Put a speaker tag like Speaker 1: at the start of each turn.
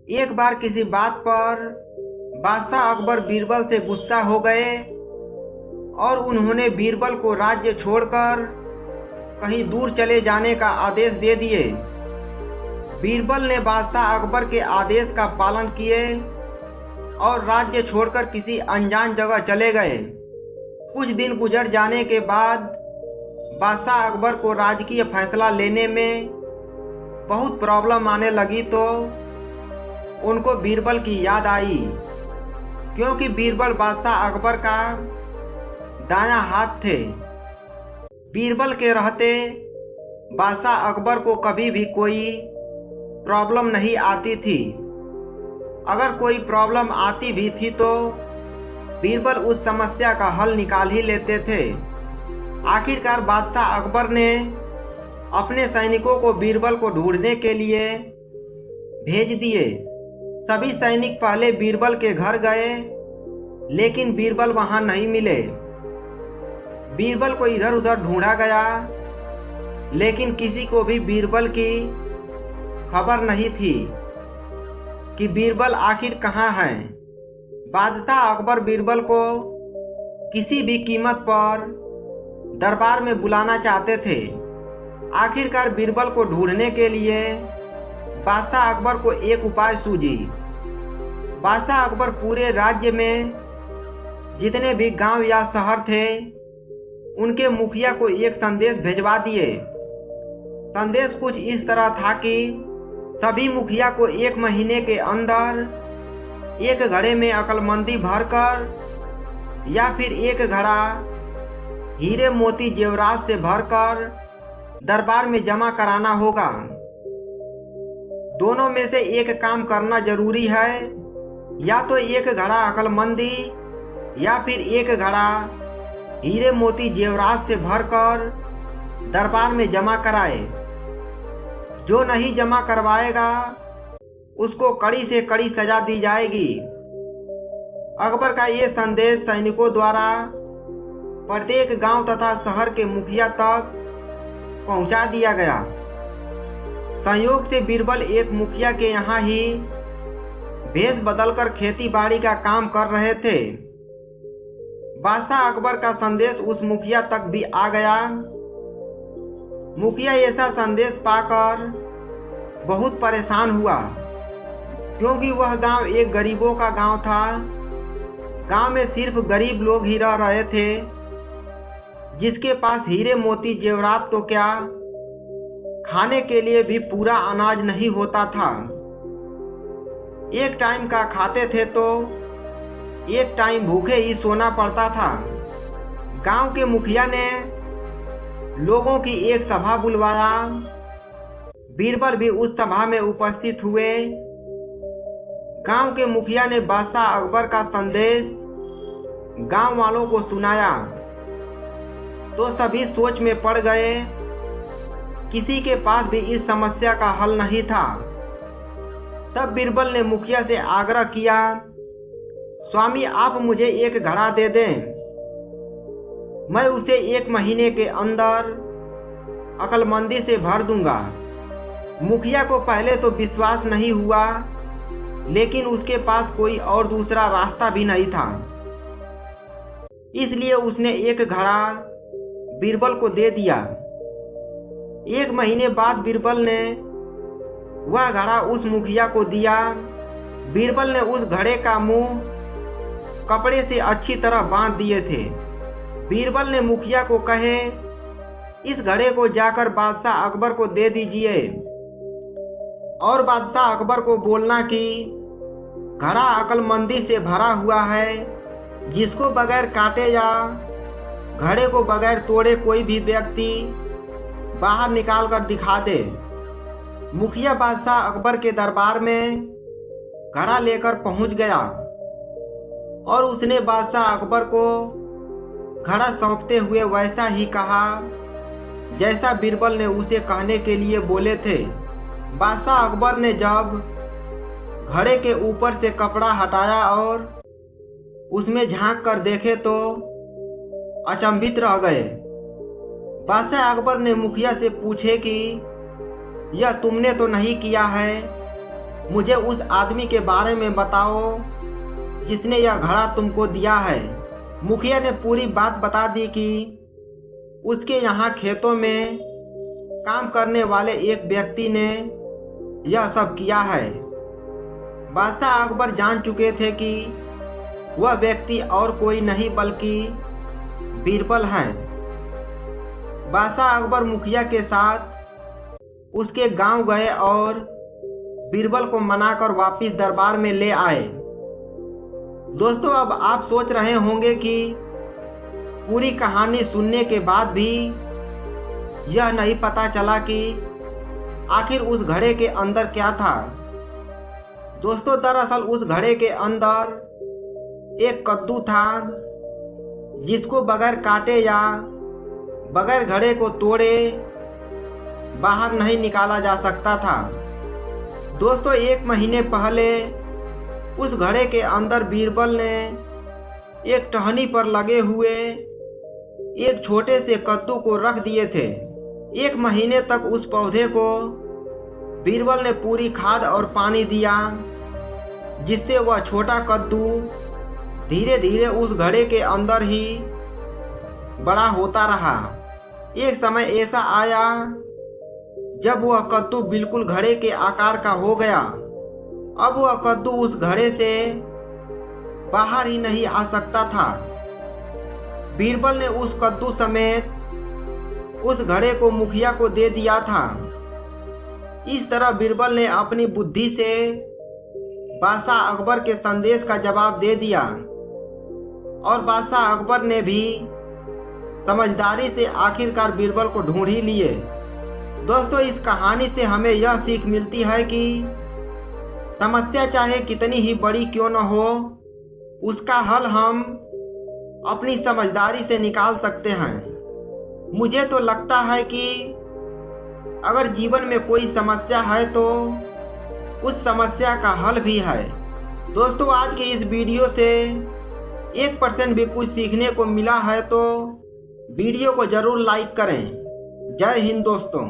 Speaker 1: एक बार किसी बात पर बादशाह अकबर बीरबल से गुस्सा हो गए और उन्होंने बीरबल को राज्य छोड़कर कहीं दूर चले जाने का आदेश दे दिए। बीरबल ने बादशाह अकबर के आदेश का पालन किए और राज्य छोड़कर किसी अनजान जगह चले गए। कुछ दिन गुजर जाने के बाद बादशाह अकबर को राजकीय फैसला लेने में बहुत प्रॉब्लम आने लगी तो उनको बीरबल की याद आई, क्योंकि बीरबल बादशाह अकबर का दायां हाथ थे। बीरबल के रहते बादशाह अकबर को कभी भी कोई प्रॉब्लम नहीं आती थी। अगर कोई प्रॉब्लम आती भी थी तो बीरबल उस समस्या का हल निकाल ही लेते थे। आखिरकार बादशाह अकबर ने अपने सैनिकों को बीरबल को ढूंढने के लिए भेज दिए। सभी सैनिक पहले बीरबल के घर गए, लेकिन बीरबल वहां नहीं मिले। बीरबल को इधर उधर ढूंढा गया, लेकिन किसी को भी बीरबल की खबर नहीं थी कि बीरबल आखिर कहाँ है। बादशाह अकबर बीरबल को किसी भी कीमत पर दरबार में बुलाना चाहते थे। आखिरकार बीरबल को ढूंढने के लिए बादशाह अकबर को एक उपाय सूझी। बादशाह अकबर पूरे राज्य में जितने भी गांव या शहर थे, उनके मुखिया को एक संदेश भेजवा दिए। संदेश कुछ इस तरह था कि सभी मुखिया को 1 महीने के अंदर एक घड़े में अक्लमंदी भरकर या फिर एक घड़ा हीरे मोती जेवरात से भरकर दरबार में जमा कराना होगा। दोनों में से एक काम करना जरूरी है, या तो एक घड़ा अक्लमंदी या फिर एक घड़ा हीरे मोती जेवरात से भरकर दरबार में जमा कराए। जो नहीं जमा करवाएगा उसको कड़ी से कड़ी सजा दी जाएगी। अकबर का ये संदेश सैनिकों द्वारा प्रत्येक गांव तथा शहर के मुखिया तक पहुंचा दिया गया। संयोग से बीरबल एक मुखिया के यहाँ ही भेष बदलकर खेती बाड़ी का काम कर रहे थे। बादशाह अकबर का संदेश उस मुखिया तक भी आ गया। मुखिया ऐसा संदेश पाकर बहुत परेशान हुआ, क्योंकि वह गांव एक गरीबों का गांव था। गांव में सिर्फ गरीब लोग ही रह रहे थे, जिसके पास हीरे मोती जेवरात तो क्या, खाने के लिए भी पूरा अनाज नहीं होता था। एक टाइम का खाते थे तो एक टाइम भूखे ही सोना पड़ता था। गांव के मुखिया ने लोगों की एक सभा बुलवाया। बीरबल भी उस सभा में उपस्थित हुए। गांव के मुखिया ने बादशाह अकबर का संदेश गांव वालों को सुनाया तो सभी सोच में पड़ गए। किसी के पास भी इस समस्या का हल नहीं था। तब बीरबल ने मुखिया से आग्रह किया, स्वामी आप मुझे एक घड़ा दे दें, मैं उसे 1 महीने के अंदर अक्लमंदी से भर दूंगा। मुखिया को पहले तो विश्वास नहीं हुआ, लेकिन उसके पास कोई और दूसरा रास्ता भी नहीं था। इसलिए उसने एक घड़ा बीरबल को दे दिया। 1 महीने बाद बीरबल ने वह घड़ा उस मुखिया को दिया। बीरबल ने उस घड़े का मुंह कपड़े से अच्छी तरह बांध दिए थे। बीरबल ने मुखिया को कहे, इस घड़े को जाकर बादशाह अकबर को दे दीजिए और बादशाह अकबर को बोलना कि घड़ा अक्लमंदी से भरा हुआ है, जिसको बगैर काटे या घड़े को बगैर तोड़े कोई भी व्यक्ति बाहर निकाल कर दिखा दे। मुखिया बादशाह अकबर के दरबार में घड़ा लेकर पहुंच गया और उसने बादशाह अकबर को घड़ा सौंपते हुए वैसा ही कहा जैसा बीरबल ने उसे कहने के लिए बोले थे। बादशाह अकबर ने जब घड़े के ऊपर से कपड़ा हटाया और उसमें झांक कर देखे तो अचंभित रह गए। बादशाह अकबर ने मुखिया से पूछे कि यह तुमने तो नहीं किया है, मुझे उस आदमी के बारे में बताओ जिसने यह घड़ा तुमको दिया है। मुखिया ने पूरी बात बता दी कि उसके यहाँ खेतों में काम करने वाले एक व्यक्ति ने यह सब किया है। बादशाह अकबर जान चुके थे कि वह व्यक्ति और कोई नहीं बल्कि बीरबल है। बादशाह अकबर मुखिया के साथ उसके गांव गए और बीरबल को मनाकर वापस दरबार में ले आए। दोस्तों, अब आप सोच रहे होंगे कि पूरी कहानी सुनने के बाद भी यह नहीं पता चला कि आखिर उस घड़े के अंदर क्या था। दोस्तों, दरअसल उस घड़े के अंदर एक कद्दू था जिसको बगैर काटे या बगैर घड़े को तोड़े बाहर नहीं निकाला जा सकता था। दोस्तों, 1 महीने पहले उस घड़े के अंदर बीरबल ने एक टहनी पर लगे हुए एक छोटे से कद्दू को रख दिए थे। 1 महीने तक उस पौधे को बीरबल ने पूरी खाद और पानी दिया, जिससे वह छोटा कद्दू धीरे धीरे उस घड़े के अंदर ही बड़ा होता रहा। एक समय ऐसा आया जब वह कद्दू बिल्कुल घड़े के आकार का हो गया। अब वह कद्दू उस घड़े से बाहर ही नहीं आ सकता था। बीरबल ने उस कद्दू समेत उस घड़े को मुखिया को दे दिया था। इस तरह बीरबल ने अपनी बुद्धि से बादशाह अकबर के संदेश का जवाब दे दिया और बादशाह अकबर ने भी समझदारी से आखिरकार बीरबल को ढूंढ ही लिए। दोस्तों, इस कहानी से हमें यह सीख मिलती है कि समस्या चाहे कितनी ही बड़ी क्यों न हो, उसका हल हम अपनी समझदारी से निकाल सकते हैं। मुझे तो लगता है कि अगर जीवन में कोई समस्या है तो उस समस्या का हल भी है। दोस्तों, आज के इस वीडियो से 1% भी कुछ सीखने को मिला है तो वीडियो को जरूर लाइक करें। जय हिंद दोस्तों।